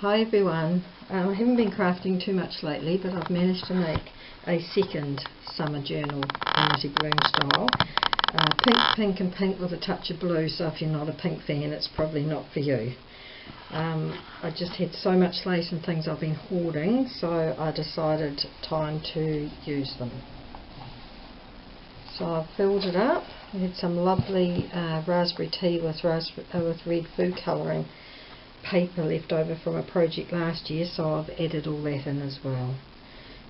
Hi everyone, I haven't been crafting too much lately, but I've managed to make a second summer journal, Amity bloom style. Pink, pink and pink with a touch of blue, so if you're not a pink fan it's probably not for you. I just had so much lace and things I've been hoarding, so I decided time to use them. So I've filled it up. I had some lovely raspberry tea with red food colouring paper left over from a project last year, so I've added all that in as well.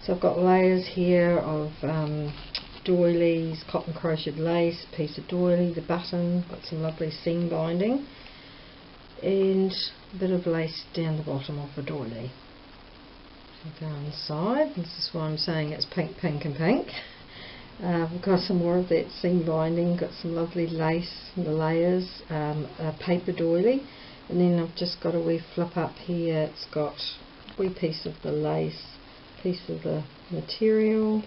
So I've got layers here of doilies, cotton crocheted lace, piece of doily, the button, got some lovely seam binding, and a bit of lace down the bottom of the doily. So go inside. This is why I'm saying it's pink, pink and pink. We've got some more of that seam binding, got some lovely lace in the layers, a paper doily, and then I've just got a wee flip up here. It's got a wee piece of the lace, piece of the material,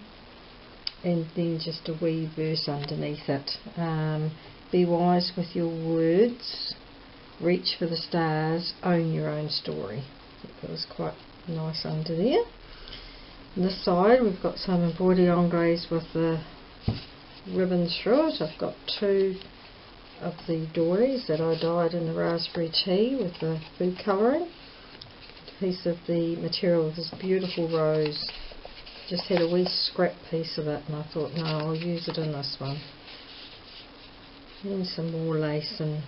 and then just a wee verse underneath it. Be wise with your words, reach for the stars, own your own story. That was quite nice under there. On this side we've got some embroidery engrais with the ribbons through it. I've got two of the doilies that I dyed in the raspberry tea with the food colouring. A piece of the material of this beautiful rose. Just had a wee scrap piece of it and I thought, no, I'll use it in this one. And some more lace and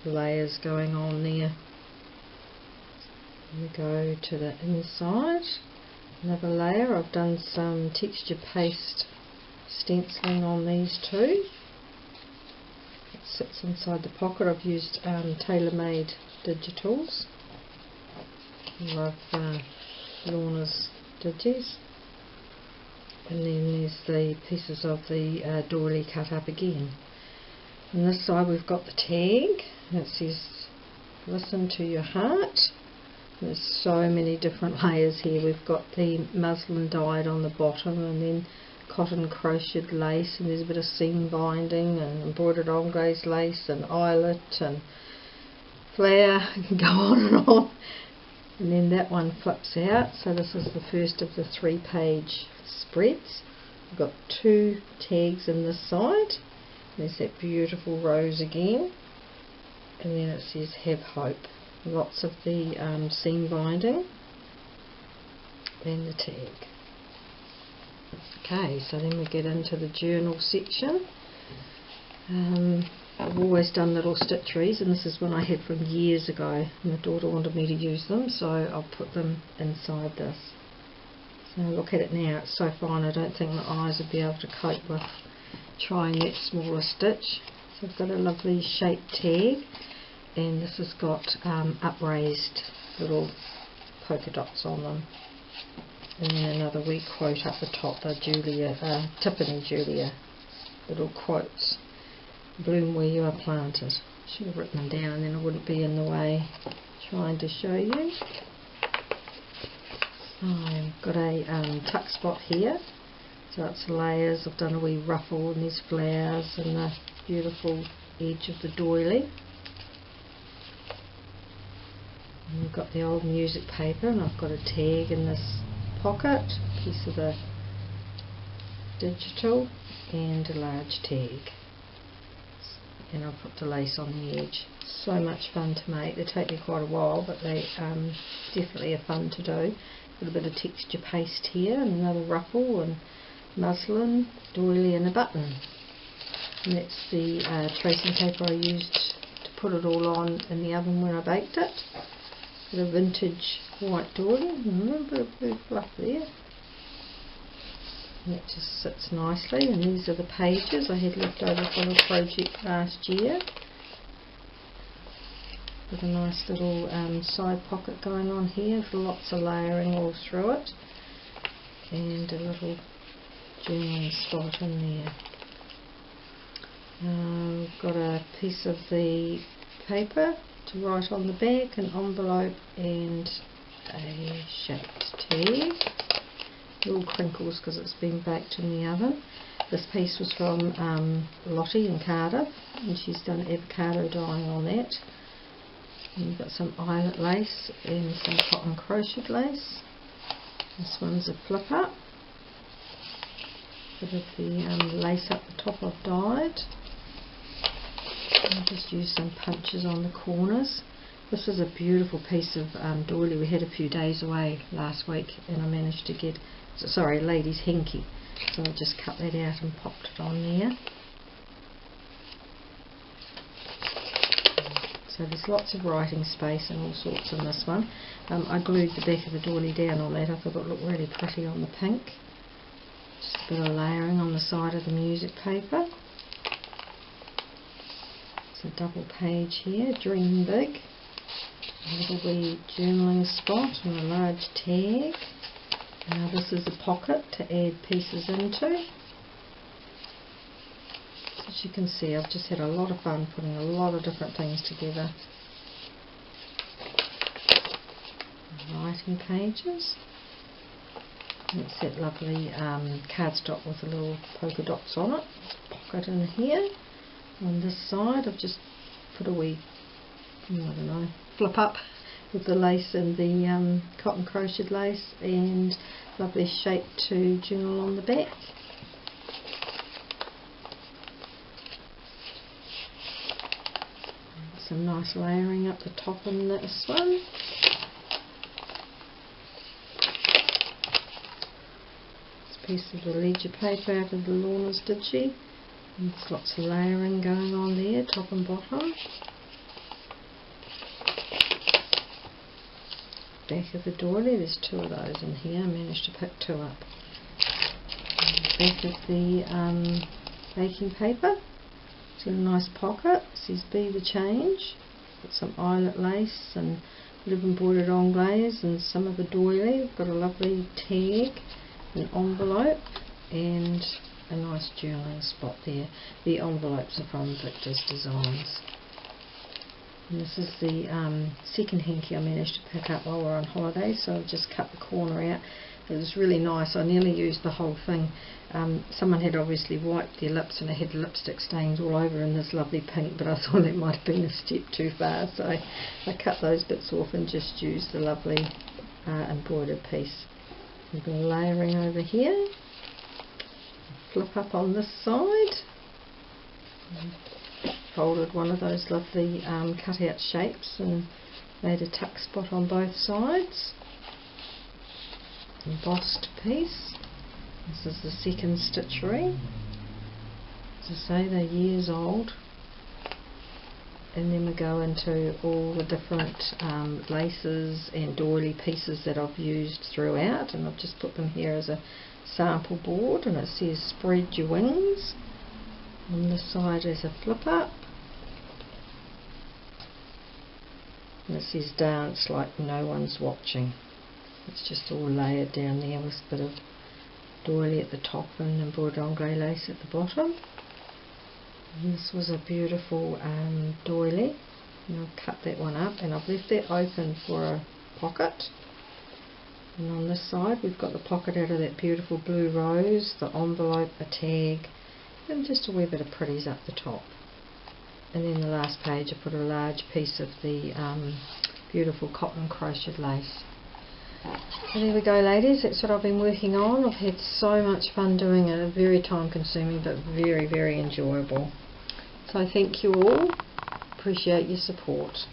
layers going on there. We go to the inside. Another layer. I've done some texture paste stenciling on these two. It sits inside the pocket. I've used tailor-made digitals. Love Lorna's digis. And then there's the pieces of the doily cut up again. On this side we've got the tag. It says, listen to your heart. There's so many different layers here. We've got the muslin dyed on the bottom, and then cotton crocheted lace, and there's a bit of seam binding and embroidered engrais lace and eyelet and flower. I can go on and on. And then that one flips out, so this is the first of the 3-page spreads. We've got two tags in this side. There's that beautiful rose again, and then it says have hope. Lots of the seam binding and the tag. Okay, so then we get into the journal section. I've always done little stitcheries, and this is one I had from years ago. My daughter wanted me to use them, so I'll put them inside this. So look at it now, it's so fine I don't think my eyes would be able to cope with trying that smaller stitch. So I've got a lovely shaped tag, and this has got upraised little polka dots on them, and then another wee quote up the top, the Tiffany Julia little quotes. Bloom where you are planted. Should have written them down and then I wouldn't be in the way trying to show you. I've got a tuck spot here, so it's layers. I've done a wee ruffle and these flowers and the beautiful edge of the doily. And we've got the old music paper, and I've got a tag in this pocket, a piece of the digital and a large tag. And I'll put the lace on the edge. So much fun to make. They take me quite a while, but they definitely are fun to do. Got a bit of texture paste here, and another ruffle and muslin, doily and a button. And that's the tracing paper I used to put it all on in the oven when I baked it. Got a vintage white doily, and a little bit of blue fluff there. And that just sits nicely, and these are the pages I had left over from a project last year. With a nice little side pocket going on here, with lots of layering all through it, and a little journaling spot in there. I've got a piece of the paper to write on the back, an envelope and a shaped tag. Little crinkles because it's been baked in the oven. This piece was from Lottie in Cardiff, and she's done avocado dyeing on that. And you've got some eyelet lace and some cotton crocheted lace. This one's a flip up. Bit of the lace up the top I've dyed. I'll just use some punches on the corners. This is a beautiful piece of doily. We had a few days away last week and I managed to get, sorry, ladies hanky. So I just cut that out and popped it on there. So there's lots of writing space and all sorts in this one. I glued the back of the doily down on that. I thought it looked really pretty on the pink. Just a bit of layering on the side of the music paper. It's a double page here, Dream Big. A little wee journaling spot and a large tag. Now this is a pocket to add pieces into. As you can see, I've just had a lot of fun putting a lot of different things together. Writing pages. It's that lovely cardstock with the little polka dots on it. Pocket in here. On this side I've just put a wee, I don't know, flip up with the lace and the cotton crocheted lace, and lovely shape to journal on the back. Some nice layering up the top on this one. This piece of the ledger paper out of the Lorna's Digi. And there's lots of layering going on there, top and bottom. Back of the doily, there's two of those in here. I managed to pick two up. Back of the baking paper. It's got a nice pocket. It says "Be the Change." Got some eyelet lace and a bit of embroidered anglaise and some of the doily. We've got a lovely tag, an envelope, and a nice journaling spot there. The envelopes are from Victor's Designs. And this is the second hanky I managed to pick up while we were on holiday, so I've just cut the corner out. It was really nice. I nearly used the whole thing. Someone had obviously wiped their lips and it had lipstick stains all over in this lovely pink, but I thought that might have been a step too far, so I cut those bits off and just used the lovely embroidered piece. We've got layering over here. Flip up on this side. Folded one of those lovely cut out shapes and made a tuck spot on both sides. Embossed piece. This is the second stitchery. As I say, they're years old. And then we go into all the different laces and doily pieces that I've used throughout, and I've just put them here as a sample board, and it says "Spread Your Wings." On this side is a flip up, and it says "Dance Like No One's Watching." It's just all layered down there with a bit of doily at the top and embroidered anglaise lace at the bottom. And this was a beautiful doily, and I've cut that one up and I've left that open for a pocket. And on this side we've got the pocket out of that beautiful blue rose, the envelope, a tag, and just a wee bit of pretties up the top. And then the last page I put a large piece of the beautiful cotton crocheted lace. So there we go, ladies, that's what I've been working on. I've had so much fun doing it. Very time consuming but very, very enjoyable. So thank you all. Appreciate your support.